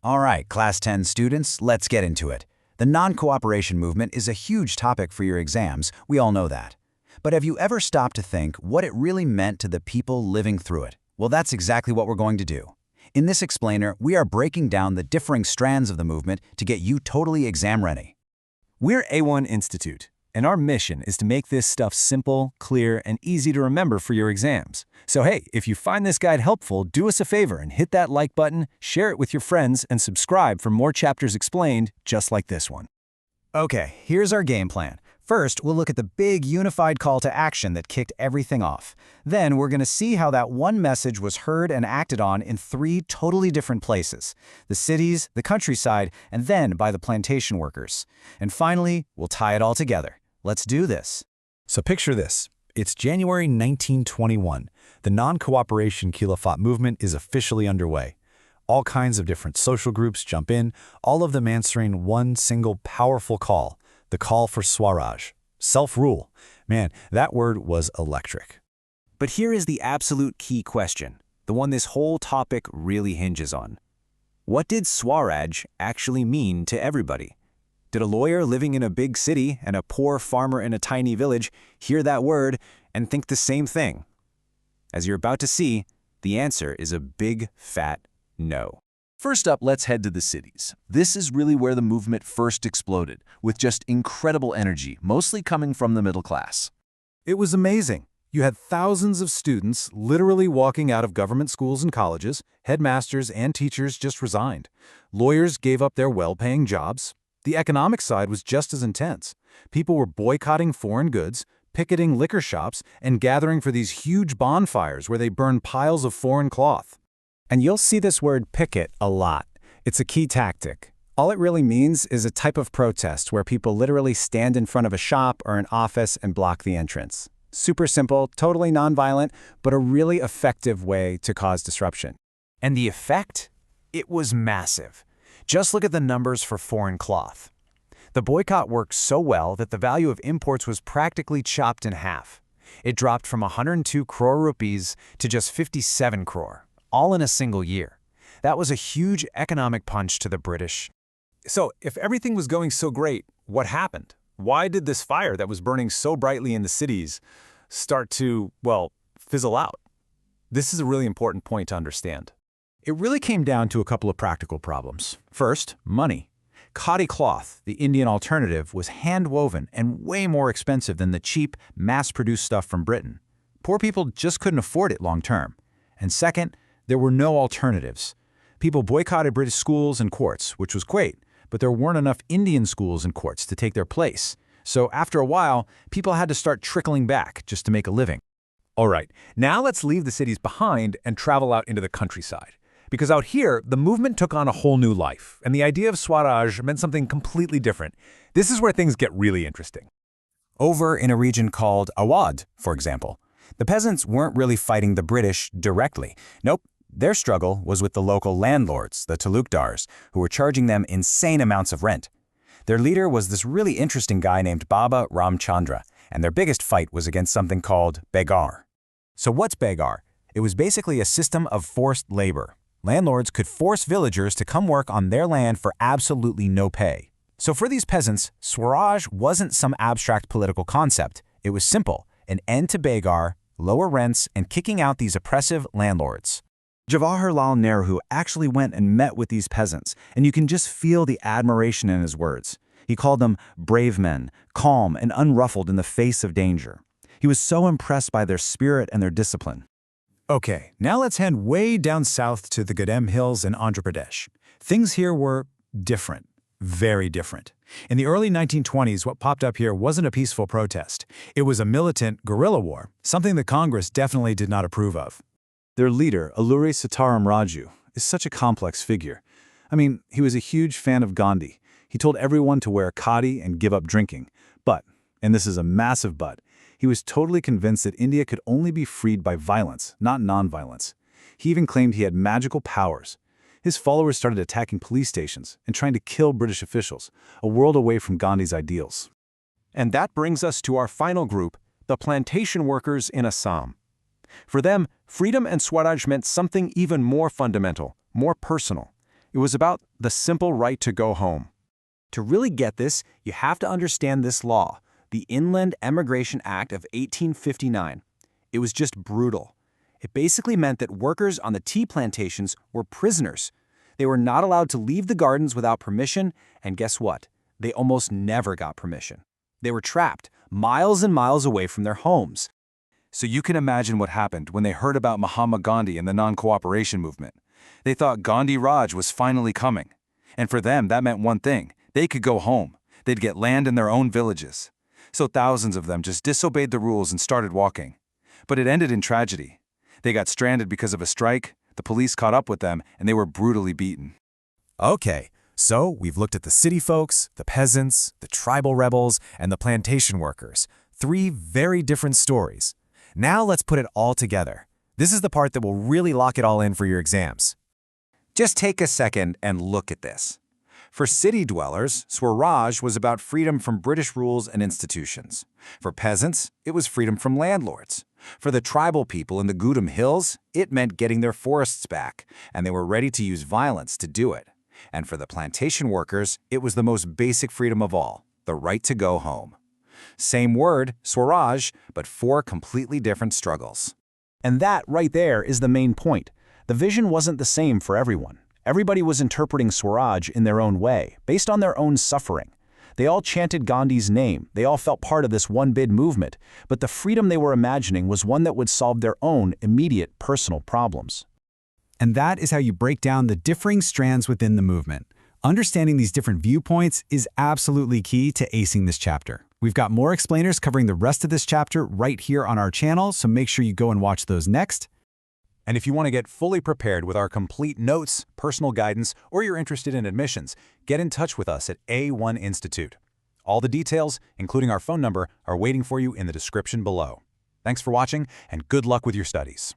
All right, Class 10 students, let's get into it. The non-cooperation movement is a huge topic for your exams, we all know that. But have you ever stopped to think what it really meant to the people living through it? Well, that's exactly what we're going to do. In this explainer, we are breaking down the differing strands of the movement to get you totally exam ready. We're A1 Institute, and our mission is to make this stuff simple, clear, and easy to remember for your exams. So hey, if you find this guide helpful, do us a favor and hit that like button, share it with your friends, and subscribe for more chapters explained just like this one. Okay, here's our game plan. First, we'll look at the big unified call to action that kicked everything off. Then we're going to see how that one message was heard and acted on in 3 totally different places: the cities, the countryside, and then by the plantation workers. And finally, we'll tie it all together. Let's do this. So picture this. It's January 1921. The Non-Cooperation-Khilafat Movement is officially underway. All kinds of different social groups jump in, all of them answering one single powerful call: the call for Swaraj, self-rule. Man, that word was electric. But here is the absolute key question, the one this whole topic really hinges on. What did Swaraj actually mean to everybody? Did a lawyer living in a big city and a poor farmer in a tiny village hear that word and think the same thing? As you're about to see, the answer is a big, fat no. First up, let's head to the cities. This is really where the movement first exploded, with just incredible energy, mostly coming from the middle class. It was amazing. You had thousands of students literally walking out of government schools and colleges. Headmasters and teachers just resigned. Lawyers gave up their well-paying jobs. The economic side was just as intense. People were boycotting foreign goods, picketing liquor shops, and gathering for these huge bonfires where they burned piles of foreign cloth. And you'll see this word picket a lot. It's a key tactic. All it really means is a type of protest where people literally stand in front of a shop or an office and block the entrance. Super simple, totally nonviolent, but a really effective way to cause disruption. And the effect? It was massive. Just look at the numbers for foreign cloth. The boycott worked so well that the value of imports was practically chopped in half. It dropped from 102 crore rupees to just 57 crore. All in a single year. That was a huge economic punch to the British. So, if everything was going so great, what happened? Why did this fire that was burning so brightly in the cities start to, well, fizzle out? This is a really important point to understand. It really came down to a couple of practical problems. First, money. Khadi cloth, the Indian alternative, was hand-woven and way more expensive than the cheap, mass-produced stuff from Britain. Poor people just couldn't afford it long-term. And second, there were no alternatives. People boycotted British schools and courts, which was great, but there weren't enough Indian schools and courts to take their place. So after a while, people had to start trickling back just to make a living. All right, now let's leave the cities behind and travel out into the countryside. Because out here, the movement took on a whole new life, and the idea of Swaraj meant something completely different. This is where things get really interesting. Over in a region called Awadh, for example, the peasants weren't really fighting the British directly. Nope. Their struggle was with the local landlords, the talukdars, who were charging them insane amounts of rent. Their leader was this really interesting guy named Baba Ramchandra, and their biggest fight was against something called begar. So what's begar? It was basically a system of forced labor. Landlords could force villagers to come work on their land for absolutely no pay. So for these peasants, Swaraj wasn't some abstract political concept. It was simple: an end to begar, lower rents, and kicking out these oppressive landlords. Jawaharlal Nehru actually went and met with these peasants, and you can just feel the admiration in his words. He called them brave men, calm and unruffled in the face of danger. He was so impressed by their spirit and their discipline. Okay, now let's head way down south to the Gadem Hills in Andhra Pradesh. Things here were different, very different. In the early 1920s, what popped up here wasn't a peaceful protest. It was a militant guerrilla war, something the Congress definitely did not approve of. Their leader, Alluri Sitaram Raju, is such a complex figure. I mean, he was a huge fan of Gandhi. He told everyone to wear khadi and give up drinking. But, and this is a massive but, he was totally convinced that India could only be freed by violence, not nonviolence. He even claimed he had magical powers. His followers started attacking police stations and trying to kill British officials, a world away from Gandhi's ideals. And that brings us to our final group, the plantation workers in Assam. For them, freedom and Swaraj meant something even more fundamental, more personal. It It was about the simple right to go home. To really get this, you have to understand this law, the Inland Emigration Act of 1859. It was just brutal. It basically meant that workers on the tea plantations were prisoners. They were not allowed to leave the gardens without permission, and guess what? They almost never got permission. They were trapped miles and miles away from their homes. So you can imagine what happened when they heard about Mahatma Gandhi and the Non-Cooperation Movement. They thought Gandhi Raj was finally coming. And for them, that meant one thing. They could go home. They'd get land in their own villages. So thousands of them just disobeyed the rules and started walking. But it ended in tragedy. They got stranded because of a strike, the police caught up with them, and they were brutally beaten. Okay, so we've looked at the city folks, the peasants, the tribal rebels, and the plantation workers. 3 very different stories. Now let's put it all together. This is the part that will really lock it all in for your exams. Just take a second and look at this. For city dwellers, Swaraj was about freedom from British rules and institutions. For peasants, it was freedom from landlords. For the tribal people in the Gudum Hills, it meant getting their forests back, and they were ready to use violence to do it. And for the plantation workers, it was the most basic freedom of all, the right to go home. Same word, Swaraj, but 4 completely different struggles. And that right there is the main point. The vision wasn't the same for everyone. Everybody was interpreting Swaraj in their own way, based on their own suffering. They all chanted Gandhi's name, they all felt part of this one big movement, but the freedom they were imagining was one that would solve their own immediate personal problems. And that is how you break down the differing strands within the movement. Understanding these different viewpoints is absolutely key to acing this chapter. We've got more explainers covering the rest of this chapter right here on our channel, so make sure you go and watch those next. And if you want to get fully prepared with our complete notes, personal guidance, or you're interested in admissions, get in touch with us at A1 Institute. All the details, including our phone number, are waiting for you in the description below. Thanks for watching, and good luck with your studies.